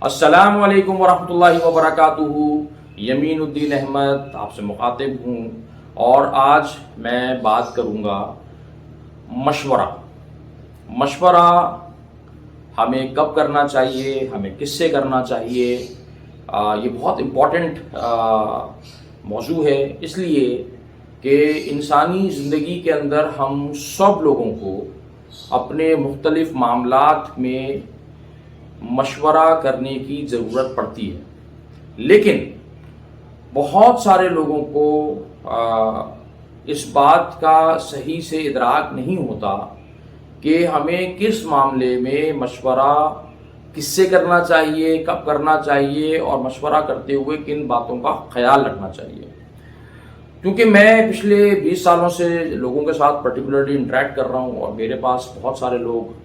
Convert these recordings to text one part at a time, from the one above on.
السلام علیکم ورحمۃ اللہ وبرکاتہ۔ یمین الدین احمد آپ سے مخاطب ہوں اور آج میں بات کروں گا مشورہ ہمیں کب کرنا چاہیے، ہمیں کس سے کرنا چاہیے۔ یہ بہت امپورٹنٹ موضوع ہے، اس لیے کہ انسانی زندگی کے اندر ہم سب لوگوں کو اپنے مختلف معاملات میں مشورہ کرنے کی ضرورت پڑتی ہے، لیکن بہت سارے لوگوں کو اس بات کا صحیح سے ادراک نہیں ہوتا کہ ہمیں کس معاملے میں مشورہ کس سے کرنا چاہیے، کب کرنا چاہیے، اور مشورہ کرتے ہوئے کن باتوں کا خیال رکھنا چاہیے۔ کیونکہ میں پچھلے 20 سالوں سے لوگوں کے ساتھ پرٹیکولرلی انٹریکٹ کر رہا ہوں، اور میرے پاس بہت سارے لوگ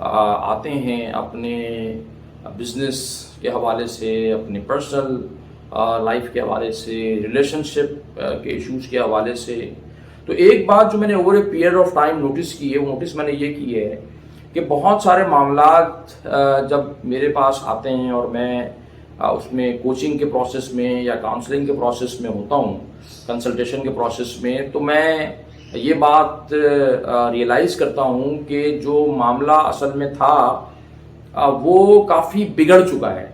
آتے ہیں اپنے بزنس کے حوالے سے، اپنے پرسنل لائف کے حوالے سے، ریلیشن شپ کے ایشوز کے حوالے سے۔ تو ایک بات جو میں نے over a period of time notice کی ہے، وہ نوٹس میں نے یہ کی ہے کہ بہت سارے معاملات جب میرے پاس آتے ہیں اور میں اس میں کوچنگ کے پروسیس میں یا کاؤنسلنگ کے پروسیس میں ہوتا ہوں، کنسلٹیشن کے پروسیس میں، تو میں یہ بات ریئلائز کرتا ہوں کہ جو معاملہ اصل میں تھا وہ کافی بگڑ چکا ہے۔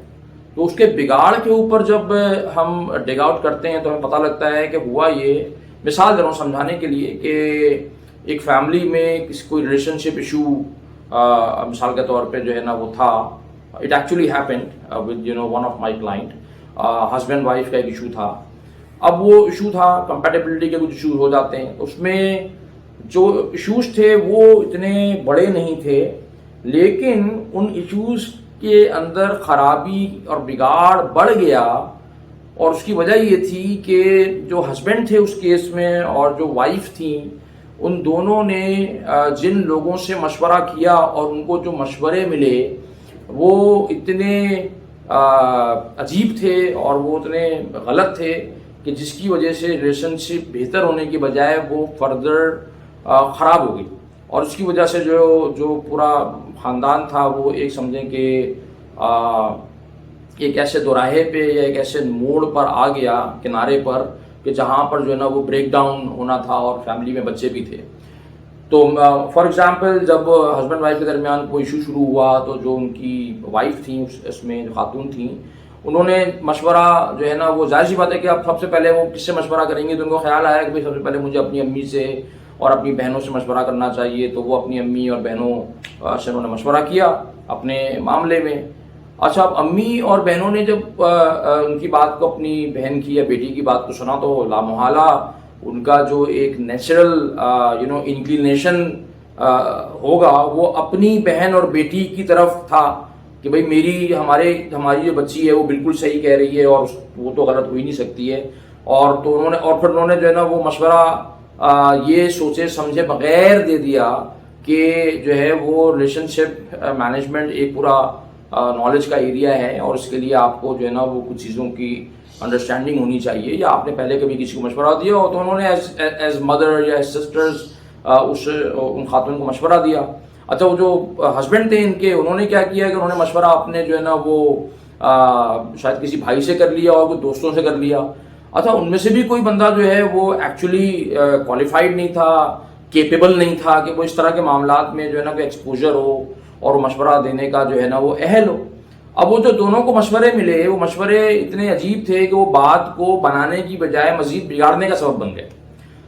تو اس کے بگاڑ کے اوپر جب ہم ڈگ آؤٹ کرتے ہیں تو ہمیں پتہ لگتا ہے کہ ہوا یہ، مثال دے رہا ہوں سمجھانے کے لیے، کہ ایک فیملی میں کسی کوئی ریلیشن شپ ایشو مثال کے طور پہ جو ہے نا وہ تھا، it actually happened with one of my client, husband wife کا ایک ایشو تھا۔ اب وہ ایشو تھا، کمپیٹیبلٹی کے کچھ ایشوز ہو جاتے ہیں، اس میں جو ایشوز تھے وہ اتنے بڑے نہیں تھے، لیکن ان ایشوز کے اندر خرابی اور بگاڑ بڑھ گیا، اور اس کی وجہ یہ تھی کہ جو ہسبینڈ تھے اس کیس میں اور جو وائف تھیں، ان دونوں نے جن لوگوں سے مشورہ کیا اور ان کو جو مشورے ملے وہ اتنے عجیب تھے اور وہ اتنے غلط تھے کہ جس کی وجہ سے ریلیشن شپ بہتر ہونے کی بجائے وہ فردر خراب ہو گئی، اور اس کی وجہ سے جو پورا خاندان تھا وہ ایک سمجھیں کہ ایک ایسے دوراہے پہ یا ایک ایسے موڑ پر آ گیا، کنارے پر، کہ جہاں پر جو ہے نا وہ بریک ڈاؤن ہونا تھا، اور فیملی میں بچے بھی تھے۔ تو فار ایگزامپل جب ہسبینڈ وائف کے درمیان کوئی ایشو شروع ہوا تو جو ان کی وائف تھیں، اس میں جو خاتون تھیں، انہوں نے مشورہ جو ہے نا، وہ ظاہر سی بات ہے کہ اب سب سے پہلے وہ کس سے مشورہ کریں گے، تو ان کو خیال آیا کہ بھائی سب سے پہلے مجھے اپنی امی سے اور اپنی بہنوں سے مشورہ کرنا چاہیے۔ تو وہ اپنی امی اور بہنوں سے انہوں نے مشورہ کیا اپنے معاملے میں۔ اچھا، اب امی اور بہنوں نے جب ان کی بات کو، اپنی بہن کی یا بیٹی کی بات کو سنا، تو لامحالہ ان کا جو ایک نیچرل انکلینیشن ہوگا وہ اپنی بہن اور بیٹی کی طرف تھا کہ بھائی ہماری جو بچی ہے وہ بالکل صحیح کہہ رہی ہے، اور وہ تو غلط ہو ہی نہیں سکتی ہے۔ اور پھر انہوں نے جو ہے نا وہ مشورہ یہ سوچے سمجھے بغیر دے دیا کہ جو ہے وہ ریلیشن شپ مینجمنٹ ایک پورا نالج کا ایریا ہے، اور اس کے لیے آپ کو جو ہے نا وہ کچھ چیزوں کی انڈرسٹینڈنگ ہونی چاہیے، یا آپ نے پہلے کبھی کسی کو مشورہ دیا ہو۔ تو انہوں نے ایز مدر یا ایز سسٹرز ان خاتون کو مشورہ دیا۔ اچھا، وہ جو ہسبینڈ تھے ان کے، انہوں نے کیا کیا کہ انہوں نے مشورہ اپنے جو ہے نا وہ شاید کسی بھائی سے کر لیا اور کچھ دوستوں سے کر لیا۔ اچھا، ان میں سے بھی کوئی بندہ جو ہے وہ ایکچولی کوالیفائڈ نہیں تھا، کیپیبل نہیں تھا کہ وہ اس طرح کے معاملات میں جو ہے نا کوئی ایکسپوجر ہو اور مشورہ دینے کا جو ہے نا وہ اہل ہو۔ اب وہ جو دونوں کو مشورے ملے، وہ مشورے اتنے عجیب تھے کہ وہ بات کو بنانے کی بجائے مزید بگاڑنے کا سبب بن گئے۔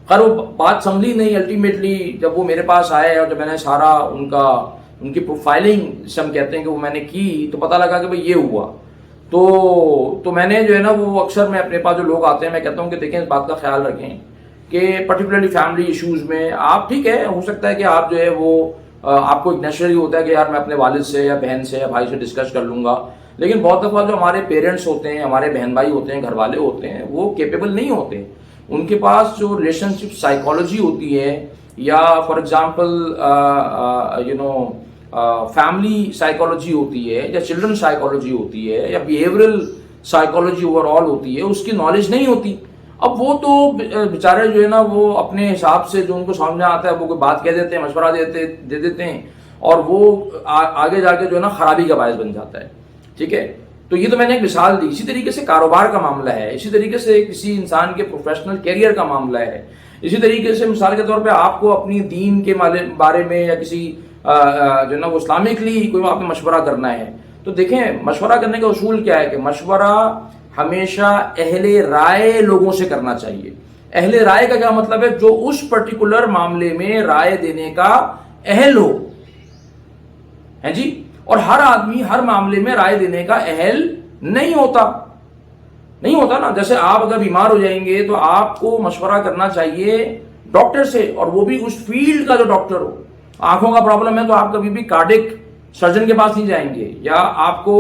خیر، وہ بات سنبھلی نہیں۔ الٹیمیٹلی جب وہ میرے پاس آئے اور جب میں نے سارا ان کی پروفائلنگ سے ہم کہتے ہیں کہ وہ میں نے کی، تو پتہ لگا کہ بھئی یہ ہوا۔ تو میں نے جو ہے نا وہ اکثر میں اپنے پاس جو لوگ آتے ہیں میں کہتا ہوں کہ دیکھیں، اس بات کا خیال رکھیں کہ پرٹیکولرلی فیملی ایشوز میں آپ ٹھیک ہے، ہو سکتا ہے کہ آپ جو ہے وہ آپ کو ایک نیچرلی ہوتا ہے کہ یار میں اپنے والد سے یا بہن سے یا بھائی سے ڈسکس کر لوں گا، لیکن بہت دفعہ جو ہمارے پیرنٹس ہوتے ہیں، ہمارے بہن بھائی ہوتے ہیں، گھر والے ہوتے ہیں، وہ کیپیبل نہیں ہوتے۔ ان کے پاس جو ریلیشن شپ سائیکالوجی ہوتی ہے، یا فار ایگزامپل فیملی سائیکالوجی ہوتی ہے، یا چلڈرن سائیکالوجی ہوتی ہے، یا بیہیورل سائیکالوجی اوور آل ہوتی ہے، اس کی نالج نہیں ہوتی۔ اب وہ تو بیچارے جو ہے نا وہ اپنے حساب سے جو ان کو سمجھ میں آتا ہے وہ کوئی بات کہہ دیتے ہیں، مشورہ دے دیتے ہیں، اور وہ آگے جا کے جو ہے نا خرابی کا باعث بن جاتا ہے۔ ٹھیک ہے، تو یہ تو میں نے ایک مثال دی. اسی طریقے سے کاروبار کا معاملہ ہے, اسی طریقے سے کسی انسان کے پروفیشنل کیریئر کا معاملہ ہے, اسی طریقے سے مثال کے طور پہ آپ کو اپنی دین کے بارے میں یا کسی جو ہے نا وہ اسلامکلی کوئی آپ نے مشورہ کرنا ہے. تو دیکھیں مشورہ کرنے کا اصول کیا ہے کہ مشورہ ہمیشہ اہل رائے لوگوں سے کرنا چاہیے. اہل رائے کا کیا مطلب ہے؟ جو اس پرٹیکولر معاملے میں رائے دینے کا اہل ہو, ہے جی. اور ہر آدمی ہر معاملے میں رائے دینے کا اہل نہیں ہوتا نا. جیسے آپ اگر بیمار ہو جائیں گے تو آپ کو مشورہ کرنا چاہیے ڈاکٹر سے, اور وہ بھی اس فیلڈ کا جو ڈاکٹر ہو. آنکھوں کا پرابلم ہے تو آپ کبھی بھی کارڈک سرجن کے پاس نہیں جائیں گے, یا آپ کو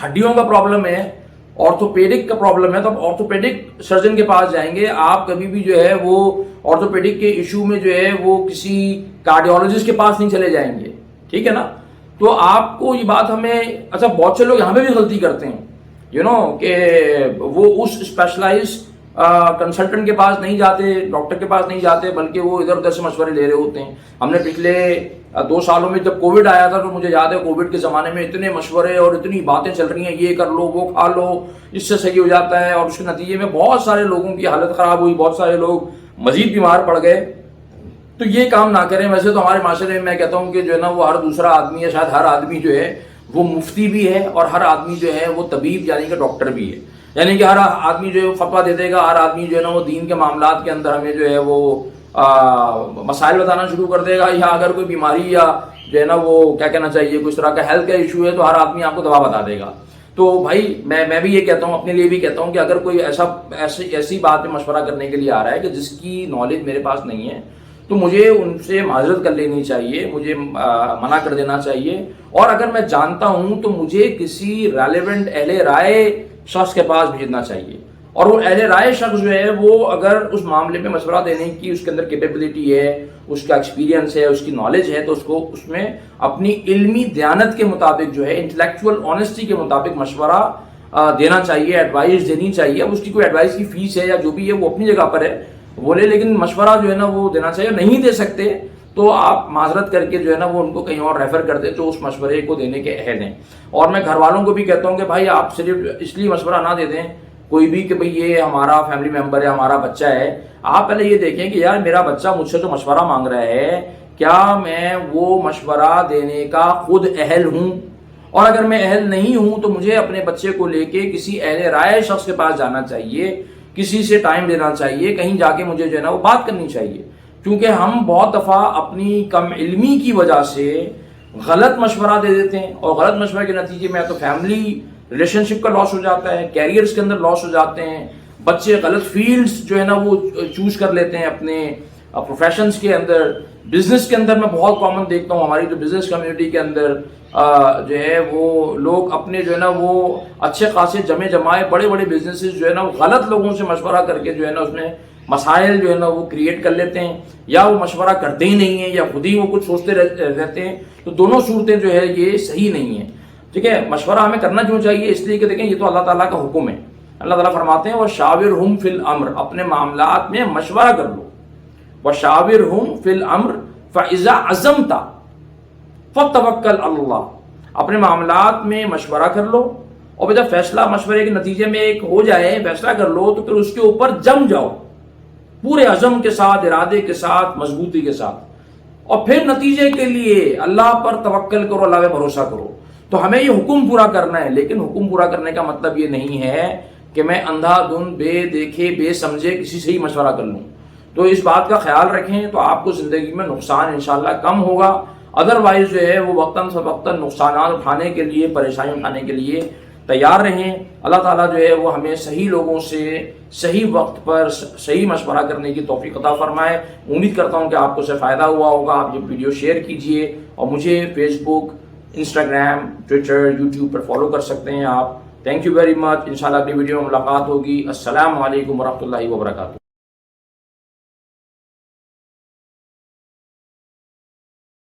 ہڈیوں کا پرابلم ہے, آرتھوپیڈک کا پرابلم ہے تو آپ آرتھوپیڈک سرجن کے پاس جائیں گے. آپ کبھی بھی جو ہے وہ آرتھوپیڈک کے ایشو میں جو ہے وہ کسی کارڈیولوجسٹ کے پاس نہیں چلے جائیں گے, ٹھیک ہے نا. تو آپ کو یہ بات ہمیں, اچھا بہت سے لوگ یہاں پہ بھی غلطی کرتے ہیں کہ وہ اس اسپیشلائز کنسلٹنٹ کے پاس نہیں جاتے, ڈاکٹر کے پاس نہیں جاتے, بلکہ وہ ادھر ادھر سے مشورے لے رہے ہوتے ہیں. ہم نے پچھلے 2 سالوں میں جب کووڈ آیا تھا تو مجھے یاد ہے کووڈ کے زمانے میں اتنے مشورے اور اتنی باتیں چل رہی ہیں, یہ کر لو, وہ کھا لو, اس سے صحیح ہو جاتا ہے, اور اس کے نتیجے میں بہت سارے لوگوں کی حالت خراب ہوئی, بہت سارے لوگ مزید بیمار پڑ گئے. تو یہ کام نہ کریں. ویسے تو ہمارے معاشرے میں کہتا ہوں کہ جو ہے نا وہ ہر دوسرا آدمی ہے, شاید ہر آدمی جو ہے وہ مفتی بھی ہے, اور ہر آدمی جو ہے وہ طبیب یعنی کہ ڈاکٹر بھی ہے. یعنی کہ ہر آدمی جو ہے فتویٰ دے دے گا, ہر آدمی جو ہے نا وہ دین کے معاملات کے اندر ہمیں جو ہے وہ مسائل بتانا شروع کر دے گا, یا اگر کوئی بیماری یا جو ہے نا وہ کیا کہنا چاہیے کوئی اس طرح کا ہیلتھ کا ایشو ہے تو ہر آدمی آپ کو دوا بتا دے گا. تو بھائی میں بھی یہ کہتا ہوں, اپنے لیے بھی کہتا ہوں کہ اگر کوئی ایسی بات میں مشورہ کرنے کے لیے آ رہا ہے کہ جس کی نالج میرے پاس نہیں ہے, تو مجھے ان سے معذرت کر لینی چاہیے, مجھے منع کر دینا چاہیے. اور اگر میں جانتا ہوں تو مجھے کسی ریلیونٹ اہل رائے شخص کے پاس بھیجنا چاہیے. اور وہ اہل رائے شخص جو ہے وہ اگر اس معاملے میں مشورہ دینے کی اس کے اندر کیپیبلٹی ہے, اس کا ایکسپیرینس ہے, اس کی نالج ہے, تو اس کو اس میں اپنی علمی دیانت کے مطابق جو ہے انٹلیکچوئل آنیسٹی کے مطابق مشورہ دینا چاہیے, ایڈوائز دینی چاہیے. اب اس کی کوئی ایڈوائز کی فیس ہے یا جو بھی ہے وہ اپنی جگہ پر ہے بولے, لیکن مشورہ جو ہے نا وہ دینا چاہیے. نہیں دے سکتے تو آپ معذرت کر کے جو ہے نا وہ ان کو کہیں اور ریفر کر دیں جو اس مشورے کو دینے کے اہل ہیں. اور میں گھر والوں کو بھی کہتا ہوں کہ بھائی آپ صرف اس لیے مشورہ نہ دے دیں کوئی بھی کہ بھئی یہ ہمارا فیملی ممبر ہے, ہمارا بچہ ہے. آپ پہلے یہ دیکھیں کہ یار میرا بچہ مجھ سے جو مشورہ مانگ رہا ہے, کیا میں وہ مشورہ دینے کا خود اہل ہوں؟ اور اگر میں اہل نہیں ہوں تو مجھے اپنے بچے کو لے کے کسی اہل رائے شخص کے پاس جانا چاہیے, کسی سے ٹائم لینا چاہیے, کہیں جا کے مجھے جو ہے نا وہ بات کرنی چاہیے. کیونکہ ہم بہت دفعہ اپنی کم علمی کی وجہ سے غلط مشورہ دے دیتے ہیں, اور غلط مشورے کے نتیجے میں تو فیملی ریلیشن شپ کا لاس ہو جاتا ہے, کیریئرز کے اندر لاس ہو جاتے ہیں, بچے غلط فیلڈز جو ہے نا وہ چوز کر لیتے ہیں اپنے پروفیشنز کے اندر. بزنس کے اندر میں بہت کامن دیکھتا ہوں, ہماری جو بزنس کمیونٹی کے اندر جو ہے وہ لوگ اپنے جو ہے نا وہ اچھے خاصے جمائے بڑے بڑے بزنسز جو ہے نا وہ غلط لوگوں سے مشورہ کر کے جو ہے نا اس میں مسائل جو ہے نا وہ کریٹ کر لیتے ہیں, یا وہ مشورہ کرتے ہی نہیں ہیں, یا خود ہی وہ کچھ سوچتے رہتے ہیں. تو دونوں صورتیں جو ہے یہ صحیح نہیں ہیں. ٹھیک ہے, مشورہ ہمیں کرنا کیوں چاہیے؟ اس لیے کہ دیکھیں یہ تو اللہ تعالیٰ کا حکم ہے. اللہ تعالیٰ فرماتے ہیں وَشَاوِرْهُمْ فِي الْأَمْرِ, اپنے معاملات میں مشورہ کر لو. وَشَاوِرْهُمْ فِي الْأَمْرِ فَإِذَا عَزَمْتَ فَتَوَكَّلْ عَلَى اللَّهِ, اپنے معاملات میں مشورہ کر لو, اور جب فیصلہ مشورے کے نتیجے میں ایک ہو جائے, فیصلہ کر لو, تو پھر اس کے اوپر جم جاؤ پورے عزم کے ساتھ, ارادے کے ساتھ, مضبوطی کے ساتھ, اور پھر نتیجے کے لیے اللہ پر توکل کرو, اللہ پہ بھروسہ کرو. تو ہمیں یہ حکم پورا کرنا ہے, لیکن حکم پورا کرنے کا مطلب یہ نہیں ہے کہ میں اندھا دھن بے دیکھے بے سمجھے کسی سے ہی مشورہ کر لوں. تو اس بات کا خیال رکھیں تو آپ کو زندگی میں نقصان انشاءاللہ کم ہوگا. ادروائز جو ہے وہ وقتاً فوقتاً نقصانات اٹھانے کے لیے, پریشانی اٹھانے کے لیے تیار رہیں. اللہ تعالیٰ جو ہے وہ ہمیں صحیح لوگوں سے صحیح وقت پر صحیح مشورہ کرنے کی توفیق عطا فرمائے. امید کرتا ہوں کہ آپ کو اس سے فائدہ ہوا ہوگا. آپ یہ ویڈیو شیئر کیجئے, اور مجھے فیس بک, انسٹاگرام, ٹویٹر, یوٹیوب پر فالو کر سکتے ہیں آپ. Thank you very much. انشاءاللہ اگلی ویڈیو میں ملاقات ہوگی. السلام علیکم ورحمۃ اللہ وبرکاتہ.